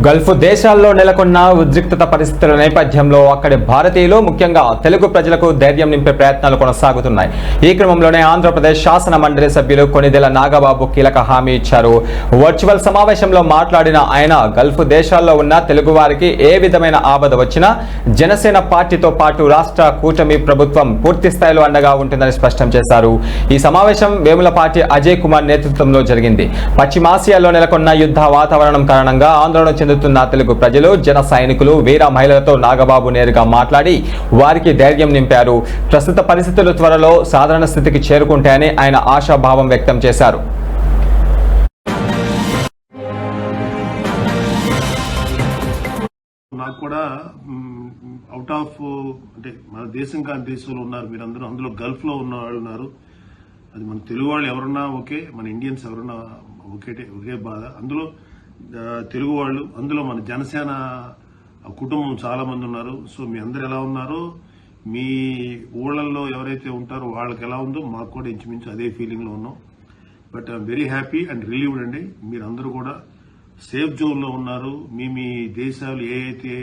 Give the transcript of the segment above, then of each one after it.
Gulf దేశాల్లో నెలకొన్న ఉద్రిక్తత పరిస్థితుల నేపథ్యంలో అక్కడి భారతీయులు ముఖ్యంగా తెలుగు ప్రజలకు ధైర్యం నింపే ప్రయత్నాలు కొనసాగుతున్నాయి. ఈ క్రమంలోనే ఆంధ్రప్రదేశ్ శాసన మండలి సభ్యులు కొనిదెల నాగబాబు కీలక హామీ ఇచ్చారు. వర్చువల్ సమావేశంలో మాట్లాడిన ఆయన గల్ఫ్ దేశాల్లో ఉన్న తెలుగు వారికి ఏ విధమైన ఆపద వచ్చినా జనసేన పార్టీతో పాటు రాష్ట్ర కూటమి ప్రభుత్వం పూర్తి స్థాయిలో అండగా ఉంటుందని స్పష్టం చేశారు. ఈ సమావేశం వేములపాటి అజయ్ కుమార్ నేతృత్వంలో జరిగింది. పశ్చిమాసియాలో నెలకొన్న యుద్ధ వాతావరణం కారణంగా ఆందోళన చెందుతున్న తెలుగు ప్రజలు, జన సైనికులు, వీర మహిళలతో నాగబాబు నేరుగా మాట్లాడి వారికి ధైర్యం నింపారు. ప్రస్తుత పరిస్థితులు త్వరలో సాధారణ స్థితికి చేరుకుంటాయని ఆయన ఆశాభావం వ్యక్తం చేశారు. నాకు కూడా అవుట్ ఆఫ్ అంటే మన దేశం కాని దేశంలో ఉన్నారు మీరందరూ, అందులో గల్ఫ్ లో ఉన్న వాళ్ళు ఉన్నారు. అది మన తెలుగు వాళ్ళు ఎవరున్నా ఓకే, మన ఇండియన్స్ ఎవరున్నా ఒకే బాధ. అందులో తెలుగు వాళ్ళు, అందులో మన జనసేన కుటుంబం చాలా మంది ఉన్నారు. సో మీ అందరు ఎలా ఉన్నారో, మీ ఊళ్ళల్లో ఎవరైతే ఉంటారో వాళ్ళకి ఎలా ఉందో మాకు కూడా ఇంచుమించు అదే ఫీలింగ్ లో ఉన్నాం. But I'm very happy and relieved అండి. మీరందరూ కూడా సేఫ్ జోన్ లో ఉన్నారు. మీ దేశాలు ఏ అయితే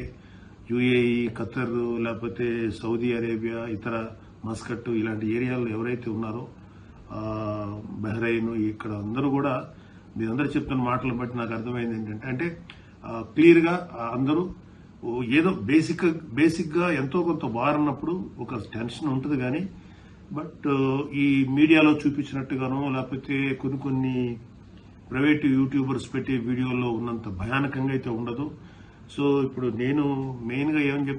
యుఏఈ, ఖతర్, లేకపోతే సౌదీ అరేబియా, ఇతర మస్కట్ ఇలాంటి ఏరియాలో ఎవరైతే ఉన్నారో, బహ్రెయిన్, ఇక్కడ అందరూ కూడా మీరందరూ చెప్తున్న మాటలు బట్టి నాకు అర్థమైంది ఏంటంటే, అంటే క్లియర్ గా అందరూ ఏదో బేసిక్ గా ఎంతో కొంత వారన్నప్పుడు ఒక టెన్షన్ ఉంటుంది. కానీ బట్ ఈ మీడియాలో చూపించినట్టుగానో లేకపోతే కొన్ని ప్రైవేట్ యూట్యూబర్స్ పెట్టే వీడియోల్లో ఉన్నంత భయానకంగా అయితే ఉండదు. సో ఇప్పుడు నేను మెయిన్ గా ఏమని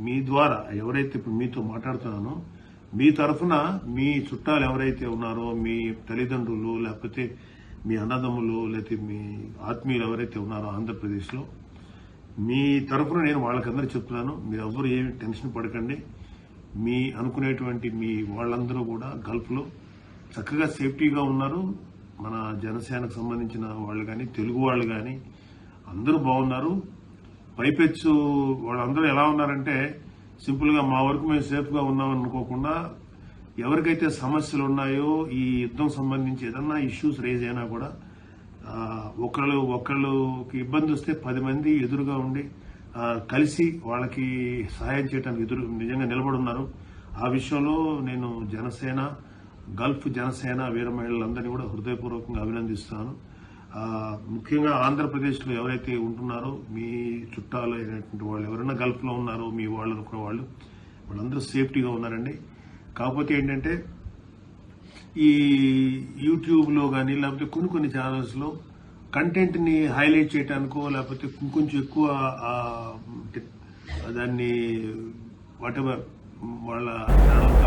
మీ ద్వారా ఎవరైతే ఇప్పుడు మీతో మాట్లాడుతున్నానో, మీ తరఫున మీ చుట్టాలు ఎవరైతే ఉన్నారో, మీ తల్లిదండ్రులు, లేకపోతే మీ అన్నదమ్ములు, లేకపోతే మీ ఆత్మీయులు ఎవరైతే ఉన్నారో ఆంధ్రప్రదేశ్ లో, మీ తరఫున నేను వాళ్ళకందరూ చెప్తున్నాను, మీరు ఎవరు ఏమి టెన్షన్ పడకండి. మీ అనుకునేటువంటి మీ వాళ్ళందరూ కూడా గల్ఫ్ లో చక్కగా సేఫ్టీగా ఉన్నారు. మన జనసేనకు సంబంధించిన వాళ్ళు కానీ, తెలుగు వాళ్ళు కానీ అందరూ బాగున్నారు. పైపెచ్చు వాళ్ళందరూ ఎలా ఉన్నారంటే, సింపుల్ గా మా వరకు మేము సేఫ్ గా ఉన్నాం అనుకోకుండా, ఎవరికైతే సమస్యలు ఉన్నాయో ఈ యుద్ధం సంబంధించి ఏదన్నా ఇష్యూస్ రేజ్ అయినా కూడా ఒకళ్ళకి ఇబ్బంది వస్తే 10 మంది ఎదురుగా ఉండి కలిసి వాళ్ళకి సహాయం చేయడానికి నిజంగా నిలబడి ఉన్నారు. ఆ విషయంలో నేను గల్ఫ్ జనసేన వీర మహిళలందరినీ కూడా హృదయపూర్వకంగా అభినందిస్తున్నాను. ముఖ్యంగా ఆంధ్రప్రదేశ్ లో ఎవరైతే ఉంటున్నారో, మీ చుట్టాలు అయినటువంటి వాళ్ళు ఎవరైనా గల్ఫ్ లో ఉన్నారో, మీ వాళ్ళు అనుకున్న వాళ్ళందరూ సేఫ్టీగా ఉన్నారండి. కాకపోతే ఏంటంటే ఈ యూట్యూబ్ లో కానీ లేకపోతే కొన్ని ఛానల్స్ లో కంటెంట్ ని హైలైట్ చేయడానికో లేకపోతే కొంచెం ఎక్కువ దాన్ని వాట్ ఎవర్ వాళ్ళ